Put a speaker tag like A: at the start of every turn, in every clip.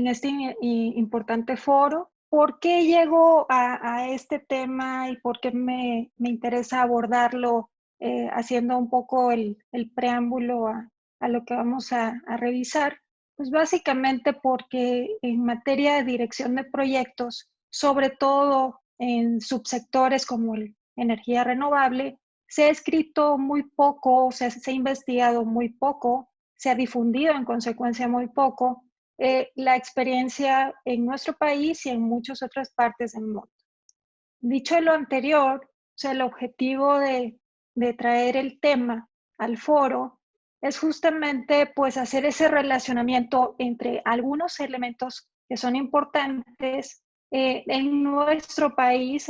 A: en este importante foro. ¿Por qué llego a este tema y por qué me interesa abordarlo haciendo un poco el preámbulo a lo que vamos a revisar? Pues básicamente porque en materia de dirección de proyectos, sobre todo en subsectores como energía renovable, se ha escrito muy poco, se ha investigado muy poco, se ha difundido en consecuencia muy poco la experiencia en nuestro país y en muchas otras partes del mundo. Dicho lo anterior, o sea, el objetivo de traer el tema al foro es justamente pues hacer ese relacionamiento entre algunos elementos que son importantes en nuestro país.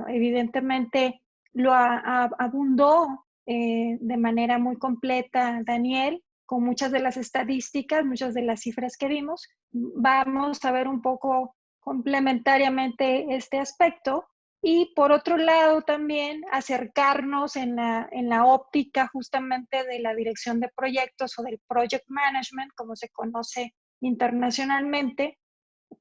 A: Evidentemente lo abundó de manera muy completa Daniel con muchas de las estadísticas, muchas de las cifras que vimos. Vamos a ver un poco complementariamente este aspecto. Y por otro lado también acercarnos en la óptica justamente de la dirección de proyectos o del project management, como se conoce internacionalmente,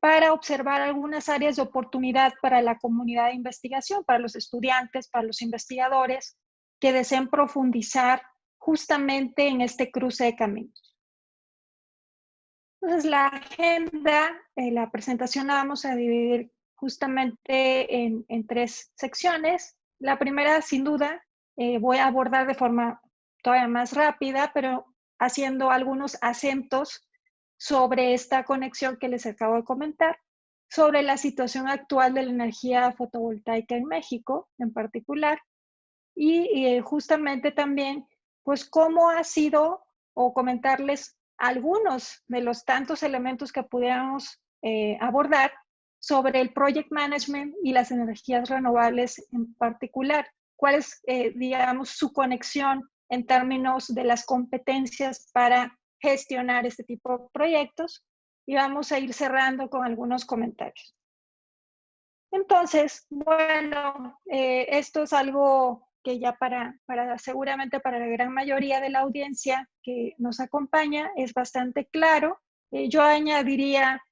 A: para observar algunas áreas de oportunidad para la comunidad de investigación, para los estudiantes, para los investigadores que deseen profundizar justamente en este cruce de caminos. Entonces, la agenda, la presentación la vamos a dividir justamente en tres secciones. La primera, sin duda, voy a abordar de forma todavía más rápida, pero haciendo algunos acentos sobre esta conexión que les acabo de comentar, sobre la situación actual de la energía fotovoltaica en México en particular, y justamente también, pues, cómo ha sido, o comentarles algunos de los tantos elementos que pudiéramos abordar sobre el project management y las energías renovables en particular. ¿Cuál es, digamos, su conexión en términos de las competencias para gestionar este tipo de proyectos? Y vamos a ir cerrando con algunos comentarios. Entonces, bueno, esto es algo que ya seguramente para la gran mayoría de la audiencia que nos acompaña es bastante claro. Yo añadiría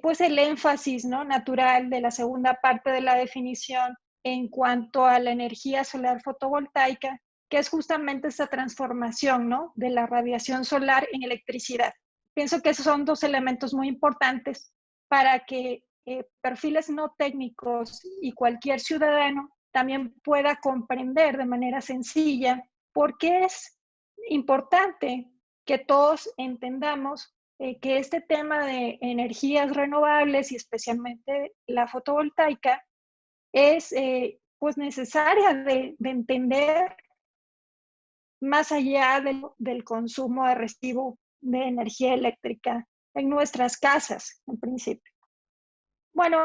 A: pues el énfasis, ¿no?, natural de la segunda parte de la definición en cuanto a la energía solar fotovoltaica, que es justamente esta transformación, ¿no?, de la radiación solar en electricidad. Pienso que esos son dos elementos muy importantes para que perfiles no técnicos y cualquier ciudadano también pueda comprender de manera sencilla por qué es importante que todos entendamos que este tema de energías renovables y especialmente la fotovoltaica es pues necesaria de entender más allá del consumo de recibo de energía eléctrica en nuestras casas, en principio. Bueno,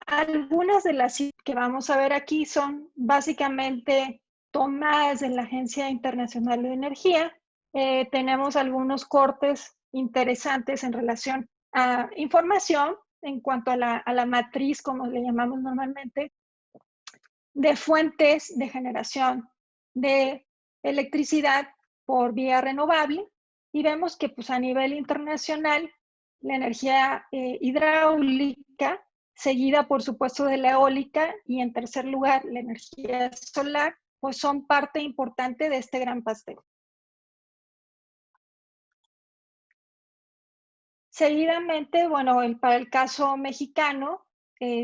A: algunas de las que vamos a ver aquí son básicamente tomadas de la Agencia Internacional de Energía. Tenemos algunos cortes interesantes en relación a información en cuanto a la matriz, como le llamamos normalmente, de fuentes de generación de electricidad por vía renovable. Y vemos que pues, a nivel internacional la energía hidráulica, seguida por supuesto de la eólica y en tercer lugar la energía solar, pues son parte importante de este gran pastel. Seguidamente, bueno, para el caso mexicano,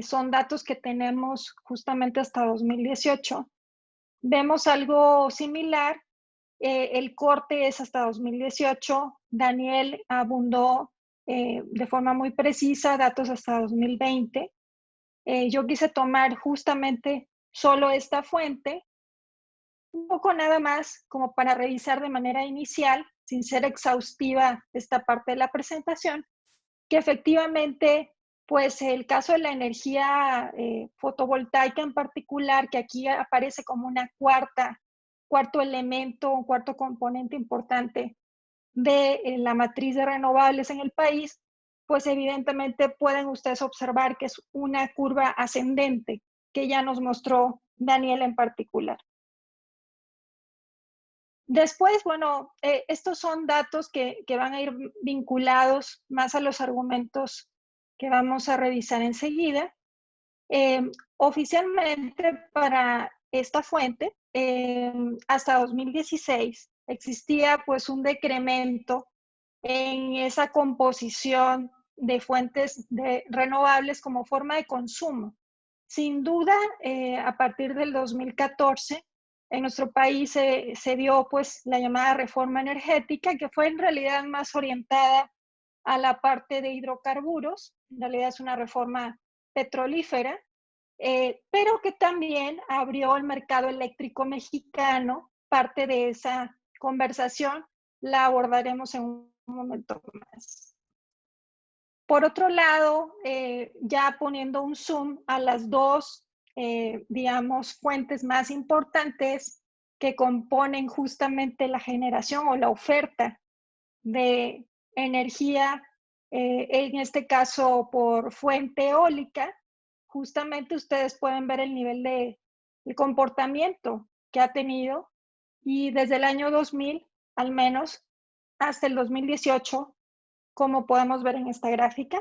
A: son datos que tenemos justamente hasta 2018. Vemos algo similar. El corte es hasta 2018. Daniel abundó de forma muy precisa datos hasta 2020. Yo quise tomar justamente solo esta fuente, un poco nada más como para revisar de manera inicial, sin ser exhaustiva esta parte de la presentación, que efectivamente, pues el caso de la energía fotovoltaica en particular, que aquí aparece como una cuarto elemento, un cuarto componente importante de la matriz de renovables en el país, pues evidentemente pueden ustedes observar que es una curva ascendente que ya nos mostró Daniel en particular. Después, bueno, estos son datos que van a ir vinculados más a los argumentos que vamos a revisar enseguida. Oficialmente para esta fuente, hasta 2016 existía pues un decremento en esa composición de fuentes renovables como forma de consumo. Sin duda, a partir del 2014, en nuestro país se dio pues la llamada reforma energética, que fue en realidad más orientada a la parte de hidrocarburos. En realidad es una reforma petrolífera, pero que también abrió el mercado eléctrico mexicano. Parte de esa conversación la abordaremos en un momento más. Por otro lado, ya poniendo un zoom a las dos, digamos, fuentes más importantes que componen justamente la generación o la oferta de energía, en este caso por fuente eólica, justamente ustedes pueden ver el nivel de comportamiento que ha tenido, y desde el año 2000 al menos hasta el 2018, como podemos ver en esta gráfica.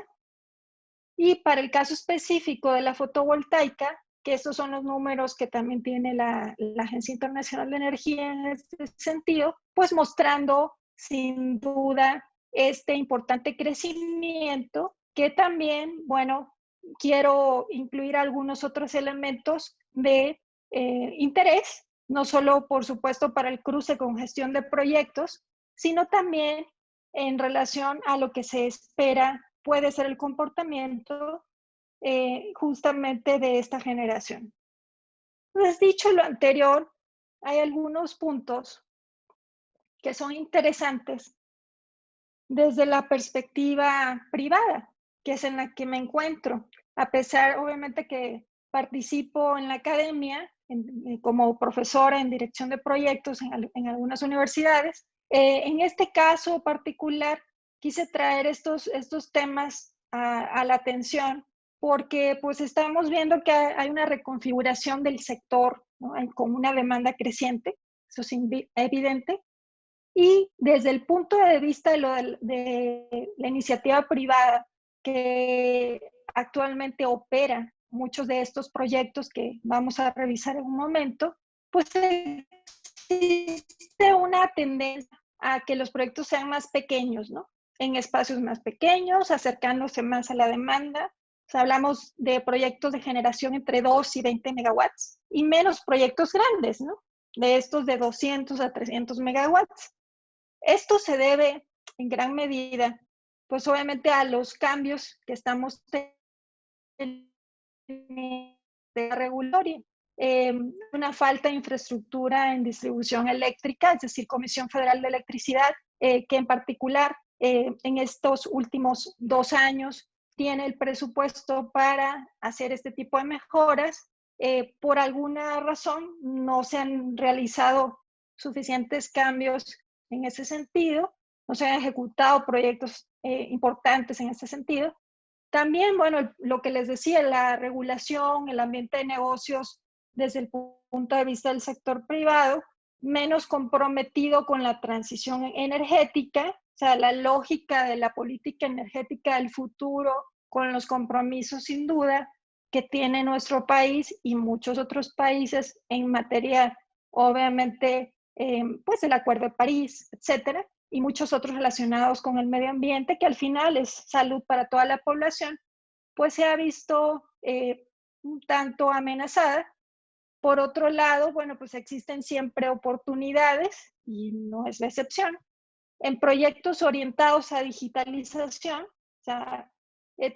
A: Y para el caso específico de la fotovoltaica, que estos son los números que también tiene la Agencia Internacional de Energía en este sentido, pues mostrando sin duda este importante crecimiento, que también, bueno, quiero incluir algunos otros elementos de interés, no solo por supuesto para el cruce con gestión de proyectos, sino también en relación a lo que se espera puede ser el comportamiento justamente de esta generación. Entonces, dicho lo anterior, hay algunos puntos que son interesantes desde la perspectiva privada, que es en la que me encuentro, a pesar obviamente que participo en la academia como profesora en dirección de proyectos en algunas universidades. En este caso particular, quise traer estos temas a la atención porque pues estamos viendo que hay una reconfiguración del sector, ¿no? Con una demanda creciente, eso es evidente. Y desde el punto de vista de la iniciativa privada que actualmente opera muchos de estos proyectos que vamos a revisar en un momento, pues existe una tendencia a que los proyectos sean más pequeños, ¿no? En espacios más pequeños, acercándose más a la demanda. O sea, hablamos de proyectos de generación entre 2 y 20 megawatts y menos proyectos grandes, ¿no? De estos de 200 a 300 megawatts. Esto se debe en gran medida, pues obviamente a los cambios que estamos teniendo de regulatoria. Una falta de infraestructura en distribución eléctrica, es decir, Comisión Federal de Electricidad, que en particular en estos últimos 2 años tiene el presupuesto para hacer este tipo de mejoras. Por alguna razón no se han realizado suficientes cambios en ese sentido, no se han ejecutado proyectos importantes en ese sentido. También, bueno, lo que les decía, la regulación, el ambiente de negocios desde el punto de vista del sector privado, menos comprometido con la transición energética, o sea, la lógica de la política energética del futuro, con los compromisos sin duda que tiene nuestro país y muchos otros países en materia, obviamente, pues el Acuerdo de París, etcétera, y muchos otros relacionados con el medio ambiente, que al final es salud para toda la población, pues se ha visto un tanto amenazada. Por otro lado, bueno, pues existen siempre oportunidades, y no es la excepción, en proyectos orientados a digitalización. O sea,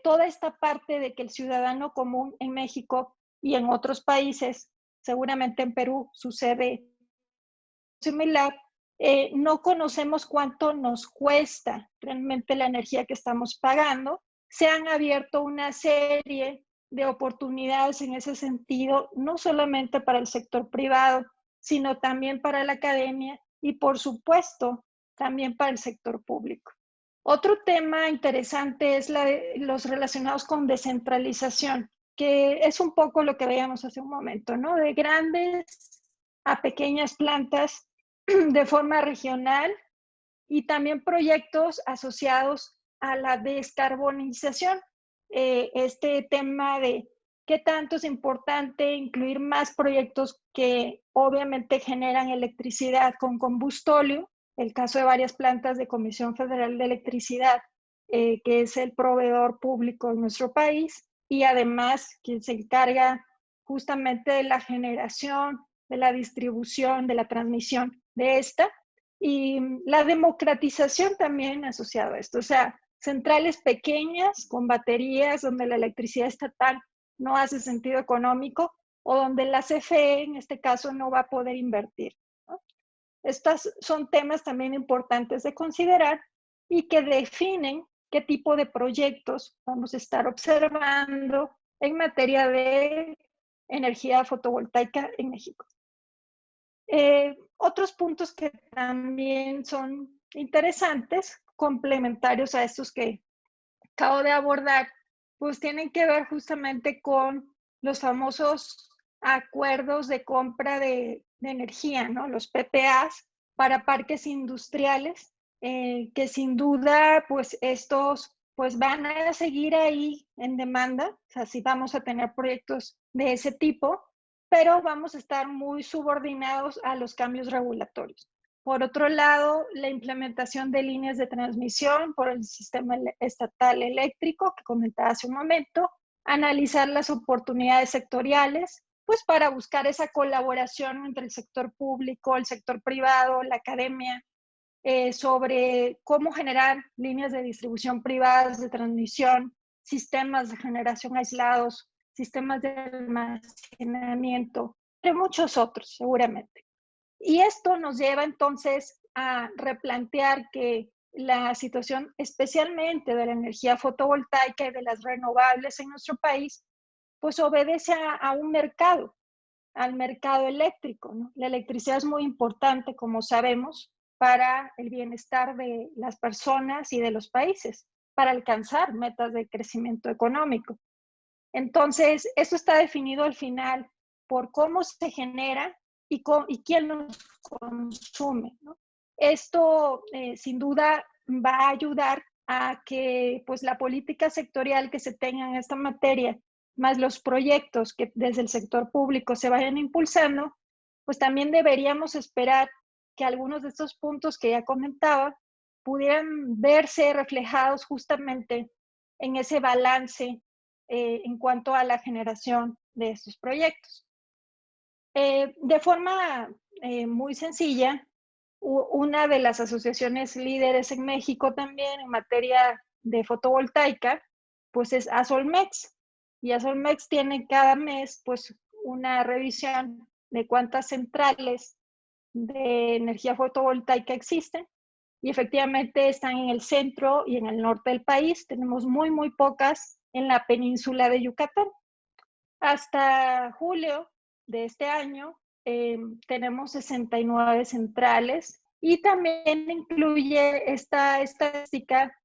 A: toda esta parte de que el ciudadano común en México y en otros países, seguramente en Perú sucede similar, no conocemos cuánto nos cuesta realmente la energía que estamos pagando. Se han abierto una serie de oportunidades en ese sentido, no solamente para el sector privado, sino también para la academia y, por supuesto, también para el sector público. Otro tema interesante es los relacionados con descentralización, que es un poco lo que veíamos hace un momento, ¿no? De grandes a pequeñas plantas de forma regional y también proyectos asociados a la descarbonización. Este tema de qué tanto es importante incluir más proyectos que obviamente generan electricidad con combustóleo, el caso de varias plantas de Comisión Federal de Electricidad, que es el proveedor público en nuestro país, y además quien se encarga justamente de la generación, de la distribución, de la transmisión de esta, y la democratización también asociada a esto, o sea, centrales pequeñas con baterías donde la electricidad estatal no hace sentido económico o donde la CFE en este caso no va a poder invertir, ¿no? Estos son temas también importantes de considerar y que definen qué tipo de proyectos vamos a estar observando en materia de energía fotovoltaica en México. Otros puntos que también son interesantes, complementarios a estos que acabo de abordar, pues tienen que ver justamente con los famosos acuerdos de compra de energía, ¿no? Los PPAs para parques industriales, que sin duda, pues estos pues van a seguir ahí en demanda, o sea, sí vamos a tener proyectos de ese tipo, pero vamos a estar muy subordinados a los cambios regulatorios. Por otro lado, la implementación de líneas de transmisión por el sistema estatal eléctrico que comentaba hace un momento, analizar las oportunidades sectoriales, pues para buscar esa colaboración entre el sector público, el sector privado, la academia, sobre cómo generar líneas de distribución privadas de transmisión, sistemas de generación aislados, sistemas de almacenamiento, entre muchos otros, seguramente. Y esto nos lleva entonces a replantear que la situación, especialmente de la energía fotovoltaica y de las renovables en nuestro país, pues obedece a un mercado, al mercado eléctrico, ¿no? La electricidad es muy importante, como sabemos, para el bienestar de las personas y de los países, para alcanzar metas de crecimiento económico. Entonces, esto está definido al final por cómo se genera y quién nos consume, ¿no? Esto, sin duda, va a ayudar a que pues, la política sectorial que se tenga en esta materia, más los proyectos que desde el sector público se vayan impulsando, pues también deberíamos esperar que algunos de estos puntos que ya comentaba pudieran verse reflejados justamente en ese balance en cuanto a la generación de estos proyectos. De forma muy sencilla, una de las asociaciones líderes en México también en materia de fotovoltaica, pues es Asolmex. Y Asolmex tiene cada mes pues una revisión de cuántas centrales de energía fotovoltaica existen. Y efectivamente están en el centro y en el norte del país. Tenemos muy pocas en la península de Yucatán. Hasta julio de este año tenemos 69 centrales y también incluye esta estadística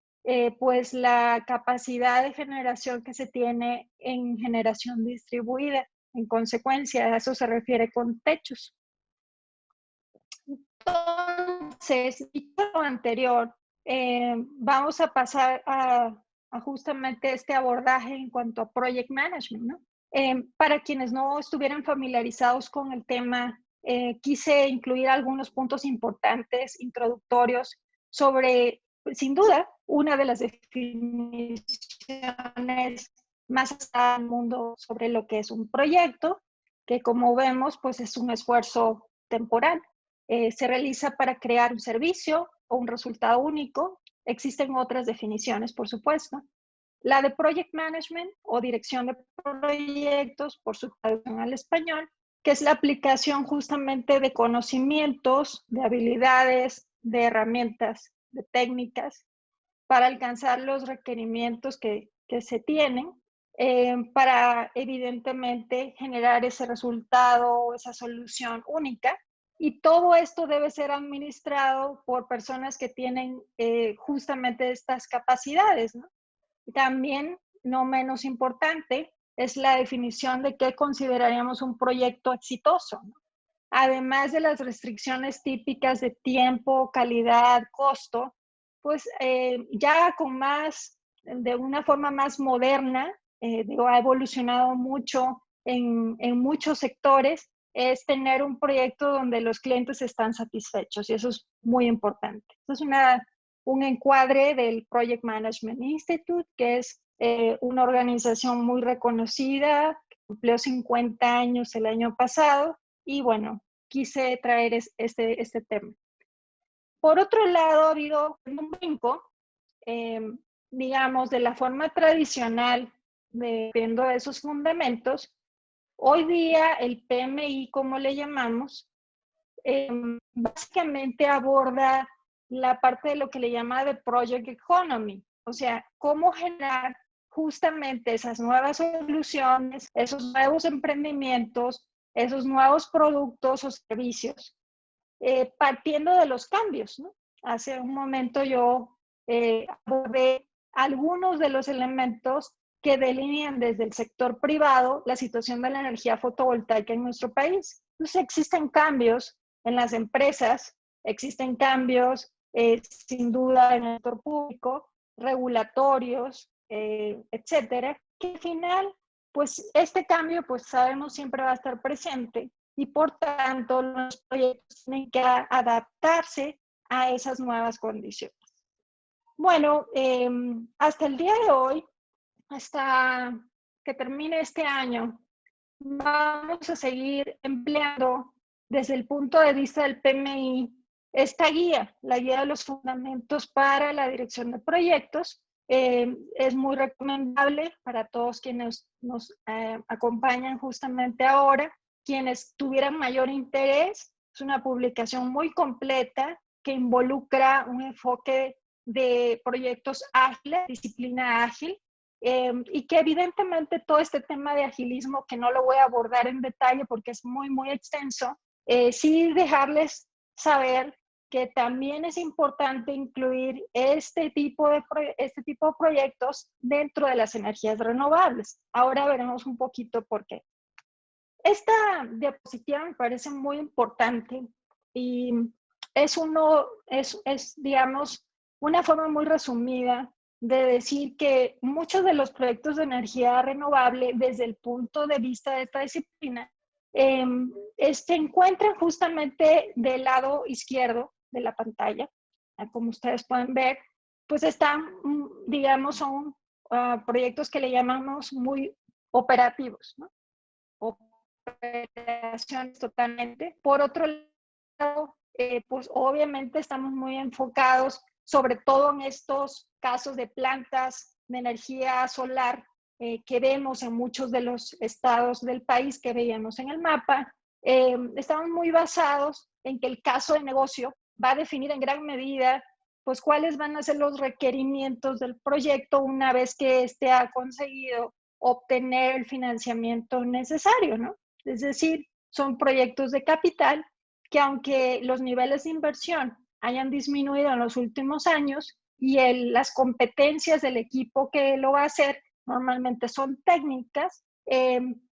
A: pues la capacidad de generación que se tiene en generación distribuida. En consecuencia, a eso se refiere con techos. Entonces, dicho lo anterior, vamos a pasar a justamente este abordaje en cuanto a project management, ¿no? Para quienes no estuvieran familiarizados con el tema, quise incluir algunos puntos importantes, introductorios, sobre, sin duda, una de las definiciones más al mundo sobre lo que es un proyecto, que como vemos, pues es un esfuerzo temporal. Se realiza para crear un servicio o un resultado único. Existen otras definiciones, por supuesto. La de Project Management o Dirección de Proyectos, por su traducción al español, que es la aplicación justamente de conocimientos, de habilidades, de herramientas, de técnicas para alcanzar los requerimientos que se tienen para evidentemente generar ese resultado o esa solución única. Y todo esto debe ser administrado por personas que tienen justamente estas capacidades, ¿no? También, no menos importante, es la definición de qué consideraríamos un proyecto exitoso, ¿no? además de las restricciones típicas de tiempo, calidad, costo, pues ya con más, de una forma más moderna, digo, ha evolucionado mucho en muchos sectores, es tener un proyecto donde los clientes están satisfechos y eso es muy importante. Eso es un encuadre del Project Management Institute, que es una organización muy reconocida, que cumplió 50 años el año pasado y bueno, quise traer este tema. Por otro lado, ha habido un brinco, eh, digamos, de la forma tradicional, viendo esos fundamentos. Hoy día el PMI, como le llamamos, básicamente aborda la parte de lo que le llama de Project Economy, o sea, cómo generar justamente esas nuevas soluciones, esos nuevos emprendimientos, esos nuevos productos o servicios, partiendo de los cambios, ¿no? Hace un momento yo abordé algunos de los elementos que delinean desde el sector privado la situación de la energía fotovoltaica en nuestro país. Entonces existen cambios en las empresas, existen cambios sin duda en el sector público, regulatorios, etcétera, que al final, pues este cambio, pues sabemos siempre va a estar presente y por tanto los proyectos tienen que adaptarse a esas nuevas condiciones. Bueno, hasta el día de hoy, hasta que termine este año, vamos a seguir empleando desde el punto de vista del PMI esta guía, la guía de los fundamentos para la dirección de proyectos. Es muy recomendable para todos quienes nos acompañan justamente ahora, quienes tuvieran mayor interés. Es una publicación muy completa que involucra un enfoque de proyectos ágiles, disciplina ágil, y que evidentemente todo este tema de agilismo, que no lo voy a abordar en detalle porque es muy, muy extenso, sí dejarles saber que también es importante incluir este tipo de proyectos dentro de las energías renovables. Ahora veremos un poquito por qué. Esta diapositiva me parece muy importante y digamos, una forma muy resumida de decir que muchos de los proyectos de energía renovable, desde el punto de vista de esta disciplina, se encuentran justamente del lado izquierdo de la pantalla. Como ustedes pueden ver, pues están, digamos, son proyectos que le llamamos muy operativos, ¿no? Operaciones totalmente. Por otro lado, pues obviamente estamos muy enfocados sobre todo en estos casos de plantas de energía solar que vemos en muchos de los estados del país que veíamos en el mapa. Estamos muy basados en que el caso de negocio va a definir en gran medida pues cuáles van a ser los requerimientos del proyecto una vez que éste ha conseguido obtener el financiamiento necesario, ¿no? Es decir, son proyectos de capital que aunque los niveles de inversión hayan disminuido en los últimos años y las competencias del equipo que lo va a hacer normalmente son técnicas,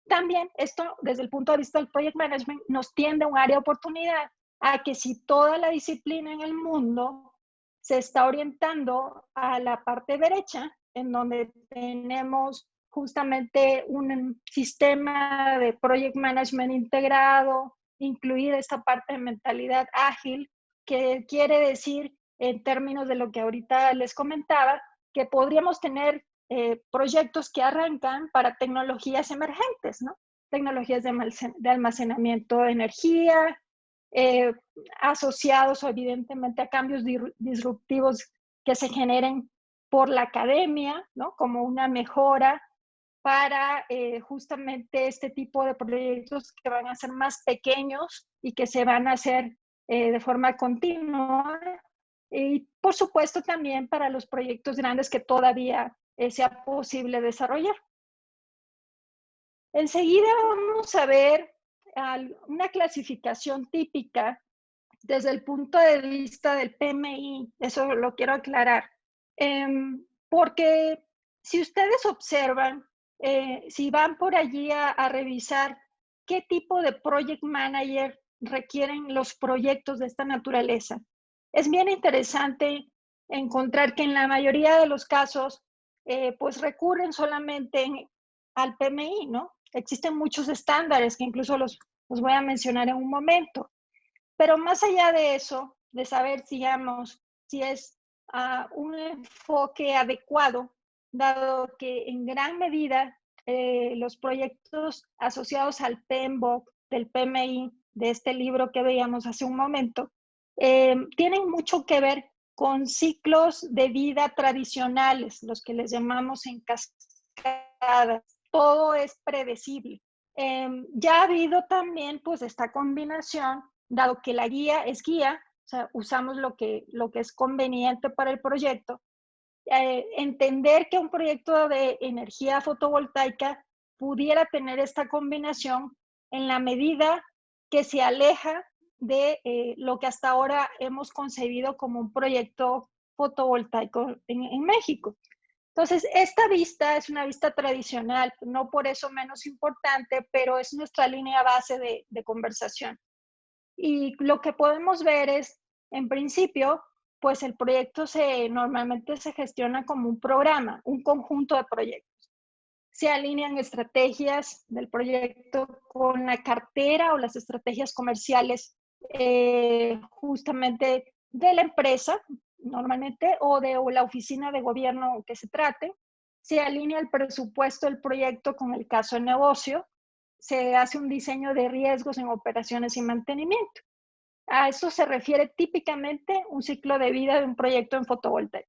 A: también esto desde el punto de vista del project management nos tiende a un área de oportunidad a que si toda la disciplina en el mundo se está orientando a la parte derecha, en donde tenemos justamente un sistema de project management integrado, incluir esta parte de mentalidad ágil, que quiere decir, en términos de lo que ahorita les comentaba, que podríamos tener proyectos que arrancan para tecnologías emergentes, ¿no? Tecnologías de almacenamiento de energía, eh, asociados evidentemente a cambios disruptivos que se generen por la academia, ¿no? Como una mejora para justamente este tipo de proyectos que van a ser más pequeños y que se van a hacer de forma continua. Y por supuesto también para los proyectos grandes que todavía sea posible desarrollar. Enseguida vamos a ver una clasificación típica desde el punto de vista del PMI, eso lo quiero aclarar, porque si ustedes observan, si van por allí a revisar qué tipo de project manager requieren los proyectos de esta naturaleza. Es bien interesante encontrar que en la mayoría de los casos, pues recurren solamente al PMI, ¿no? Existen muchos estándares que incluso los voy a mencionar en un momento. Pero más allá de eso, de saber, digamos, si es un enfoque adecuado, dado que en gran medida los proyectos asociados al PMBOK, del PMI, de este libro que veíamos hace un momento, tienen mucho que ver con ciclos de vida tradicionales, los que les llamamos en cascada. Todo es predecible. Ya ha habido también pues esta combinación, dado que la guía es guía, o sea, usamos lo que es conveniente para el proyecto, entender que un proyecto de energía fotovoltaica pudiera tener esta combinación en la medida que se aleja de lo que hasta ahora hemos concebido como un proyecto fotovoltaico en México. Entonces, esta vista es una vista tradicional, no por eso menos importante, pero es nuestra línea base de conversación. Y lo que podemos ver es, en principio, pues el proyecto normalmente se gestiona como un programa, un conjunto de proyectos. Se alinean estrategias del proyecto con la cartera o las estrategias comerciales justamente de la empresa, normalmente, o de la oficina de gobierno que se trate. Se alinea el presupuesto del proyecto con el caso de negocio. Se hace un diseño de riesgos en operaciones y mantenimiento. A eso se refiere típicamente un ciclo de vida de un proyecto en fotovoltaica.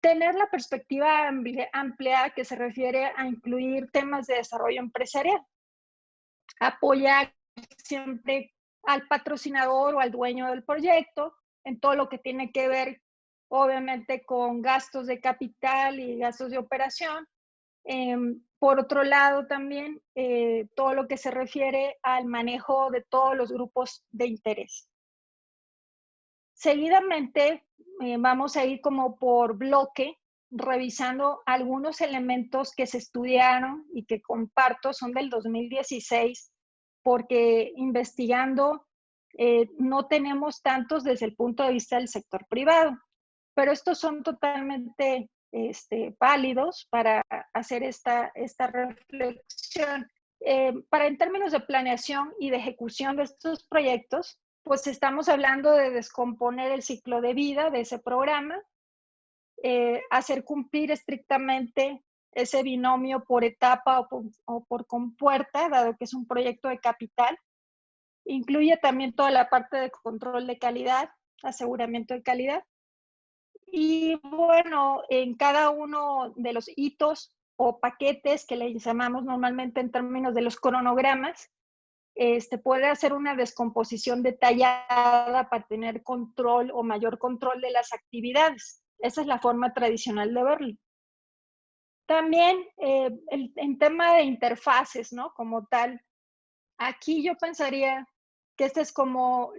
A: Tener la perspectiva amplia que se refiere a incluir temas de desarrollo empresarial. Apoyar siempre al patrocinador o al dueño del proyecto en todo lo que tiene que ver, obviamente, con gastos de capital y gastos de operación. Por otro lado, también todo lo que se refiere al manejo de todos los grupos de interés. Seguidamente, vamos a ir como por bloque, revisando algunos elementos que se estudiaron y que comparto, son del 2016, porque investigando no tenemos tantos desde el punto de vista del sector privado, pero estos son totalmente válidos para hacer esta reflexión. Para en términos de planeación y de ejecución de estos proyectos, pues estamos hablando de descomponer el ciclo de vida de ese programa, hacer cumplir estrictamente ese binomio por etapa o por compuerta, dado que es un proyecto de capital. Incluye también toda la parte de control de calidad, aseguramiento de calidad. Y bueno, en cada uno de los hitos o paquetes que le llamamos normalmente en términos de los cronogramas, puede hacer una descomposición detallada para tener control o mayor control de las actividades. Esa es la forma tradicional de verlo. También en tema de interfaces, ¿no? Como tal, aquí yo pensaría que este es como,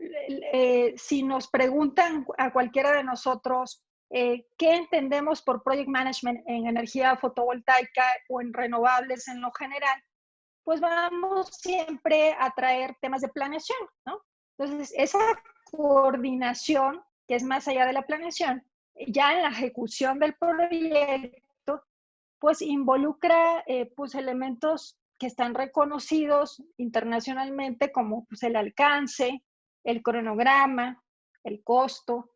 A: si nos preguntan a cualquiera de nosotros, ¿qué entendemos por project management en energía fotovoltaica o en renovables en lo general? Pues vamos siempre a traer temas de planeación, ¿no? Entonces, esa coordinación, que es más allá de la planeación, ya en la ejecución del proyecto, pues involucra pues elementos que están reconocidos internacionalmente como pues, el alcance, el cronograma, el costo,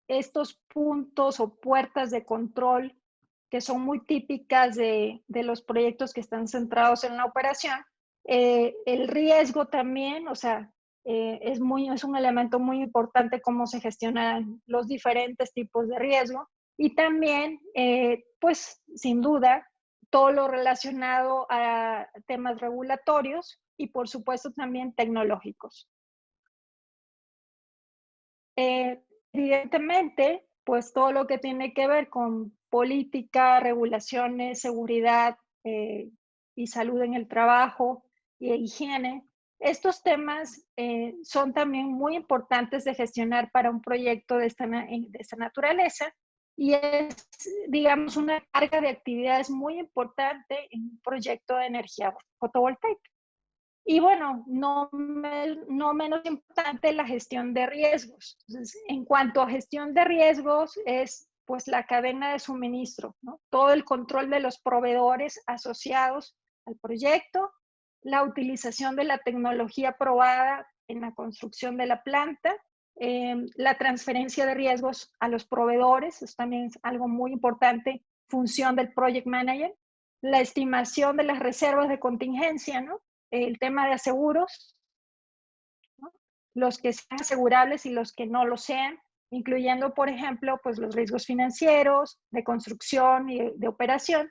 A: estos puntos o puertas de control que son muy típicas de los proyectos que están centrados en la operación. El riesgo también, o sea, es un elemento muy importante cómo se gestionan los diferentes tipos de riesgo. Y también, pues, sin duda, todo lo relacionado a temas regulatorios y, por supuesto, también tecnológicos. Evidentemente, pues todo lo que tiene que ver con política, regulaciones, seguridad y salud en el trabajo y higiene, estos temas son también muy importantes de gestionar para un proyecto de esta naturaleza y es, digamos, una carga de actividades muy importante en un proyecto de energía fotovoltaica. Y bueno, no menos importante, la gestión de riesgos. Entonces, en cuanto a gestión de riesgos, es pues la cadena de suministro, ¿no? Todo el control de los proveedores asociados al proyecto, la utilización de la tecnología aprobada en la construcción de la planta, la transferencia de riesgos a los proveedores, eso también es algo muy importante, función del project manager, la estimación de las reservas de contingencia, ¿no? El tema de aseguros, ¿no? Los que sean asegurables y los que no lo sean, incluyendo, por ejemplo, pues los riesgos financieros, de construcción y de operación,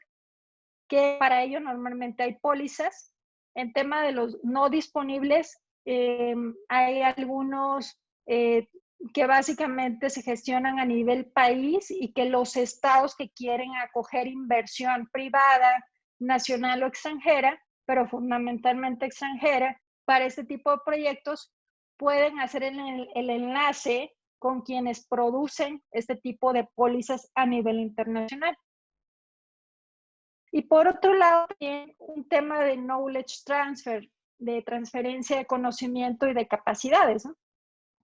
A: que para ello normalmente hay pólizas. En tema de los no disponibles, hay algunos que básicamente se gestionan a nivel país y que los estados que quieren acoger inversión privada, nacional o extranjera, pero fundamentalmente extranjera, para este tipo de proyectos, pueden hacer el enlace con quienes producen este tipo de pólizas a nivel internacional. Y por otro lado, también un tema de knowledge transfer, de transferencia de conocimiento y de capacidades, ¿no?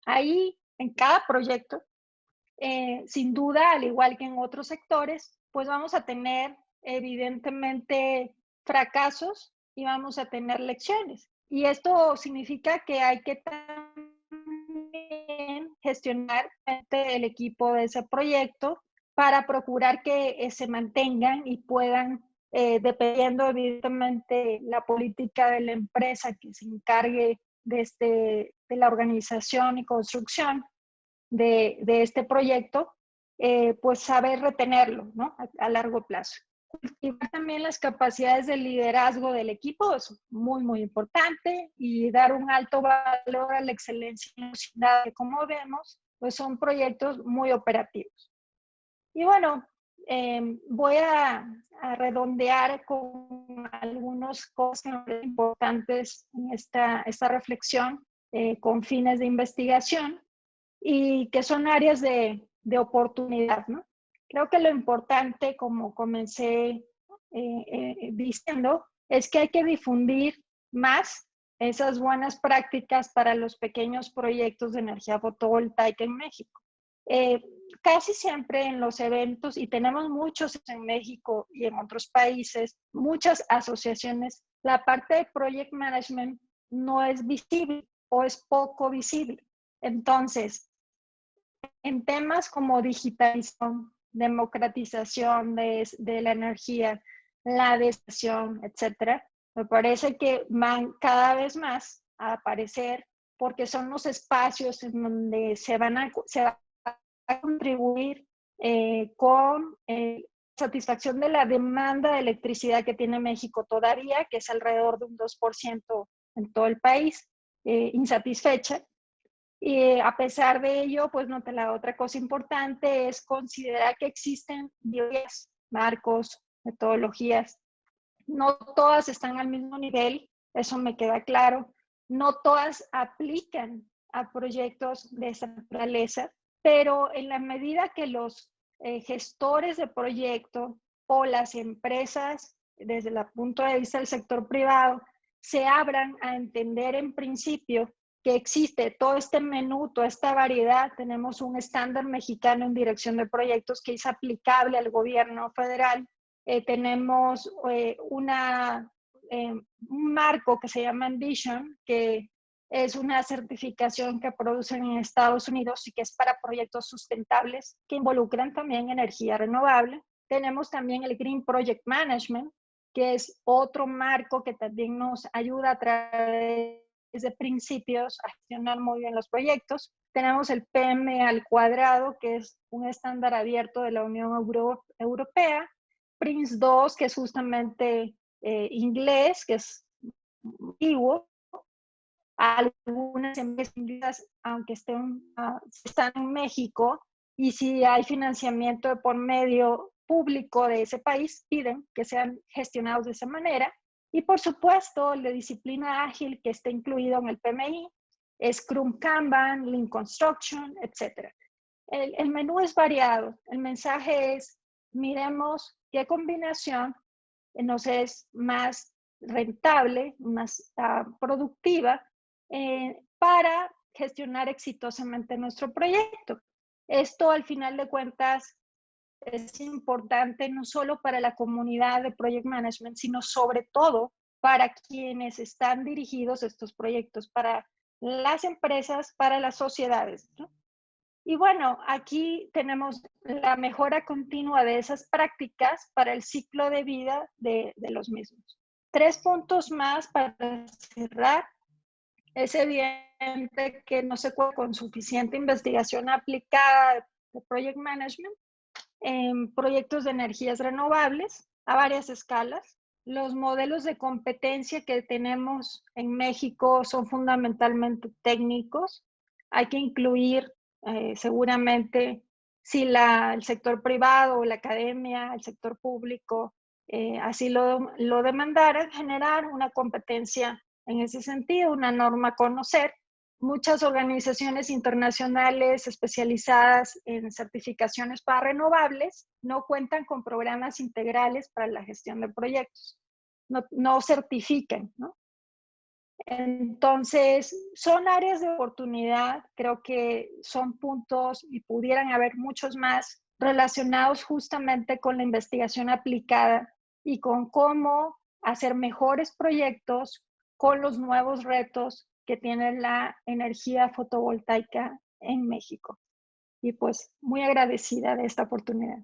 A: Ahí, en cada proyecto, sin duda, al igual que en otros sectores, pues vamos a tener evidentemente fracasos y vamos a tener lecciones. Y esto significa que hay que también gestionar el equipo de ese proyecto para procurar que se mantengan y puedan, dependiendo evidentemente la política de la empresa que se encargue de la organización y construcción de este proyecto, pues saber retenerlo, ¿no? A largo plazo. Cultivar también las capacidades de liderazgo del equipo es muy, muy importante, y dar un alto valor a la excelencia emocional, que como vemos, pues son proyectos muy operativos. Y bueno, voy a redondear con algunas cosas importantes en esta reflexión, con fines de investigación, y que son áreas de oportunidad, ¿no? Creo que lo importante, como comencé diciendo, es que hay que difundir más esas buenas prácticas para los pequeños proyectos de energía fotovoltaica en México. Eh, Casi siempre en los eventos, y tenemos muchos en México y en otros países, muchas asociaciones, la parte de project management no es visible o es poco visible. Entonces, en temas como digitalización, democratización de la energía, la desestación, etcétera, me parece que van cada vez más a aparecer, porque son los espacios en donde se va a contribuir con satisfacción de la demanda de electricidad que tiene México todavía, que es alrededor de un 2% en todo el país, insatisfecha. Y a pesar de ello, pues la otra cosa importante es considerar que existen teorías, marcos, metodologías. No todas están al mismo nivel, eso me queda claro. No todas aplican a proyectos de esa naturaleza, pero en la medida que los gestores de proyecto o las empresas, desde el punto de vista del sector privado, se abran a entender en principio que existe todo este menú, toda esta variedad. Tenemos un estándar mexicano en dirección de proyectos que es aplicable al gobierno federal. Tenemos un marco que se llama Envision, que es una certificación que producen en Estados Unidos y que es para proyectos sustentables que involucran también energía renovable. Tenemos también el Green Project Management, que es otro marco que también nos ayuda a través de principios a gestionar muy bien los proyectos. Tenemos el PM al cuadrado, que es un estándar abierto de la Unión Europea. Prince 2, que es justamente inglés, que es antiguo. Algunas empresas, aunque están en México, y si hay financiamiento de por medio público de ese país, piden que sean gestionados de esa manera. Y por supuesto, el de disciplina ágil, que está incluido en el PMI, Scrum Kanban, Lean Construction, etc. El menú es variado. El mensaje es: miremos qué combinación nos es más rentable, más productiva, para gestionar exitosamente nuestro proyecto. Esto, al final de cuentas, es importante no solo para la comunidad de Project Management, sino sobre todo para quienes están dirigidos estos proyectos, para las empresas, para las sociedades, ¿no? Y bueno, aquí tenemos la mejora continua de esas prácticas para el ciclo de vida de los mismos. 3 puntos más para cerrar. Es evidente que no se cuenta con suficiente investigación aplicada de Project Management en proyectos de energías renovables a varias escalas. Los modelos de competencia que tenemos en México son fundamentalmente técnicos. Hay que incluir seguramente si el sector privado o la academia, el sector público, así lo demandara, generar una competencia en ese sentido, una norma a conocer. Muchas organizaciones internacionales especializadas en certificaciones para renovables no cuentan con programas integrales para la gestión de proyectos, no certifican, ¿no? Entonces, son áreas de oportunidad, creo que son puntos y pudieran haber muchos más relacionados justamente con la investigación aplicada y con cómo hacer mejores proyectos con los nuevos retos que tiene la energía fotovoltaica en México. Y pues muy agradecida de esta oportunidad.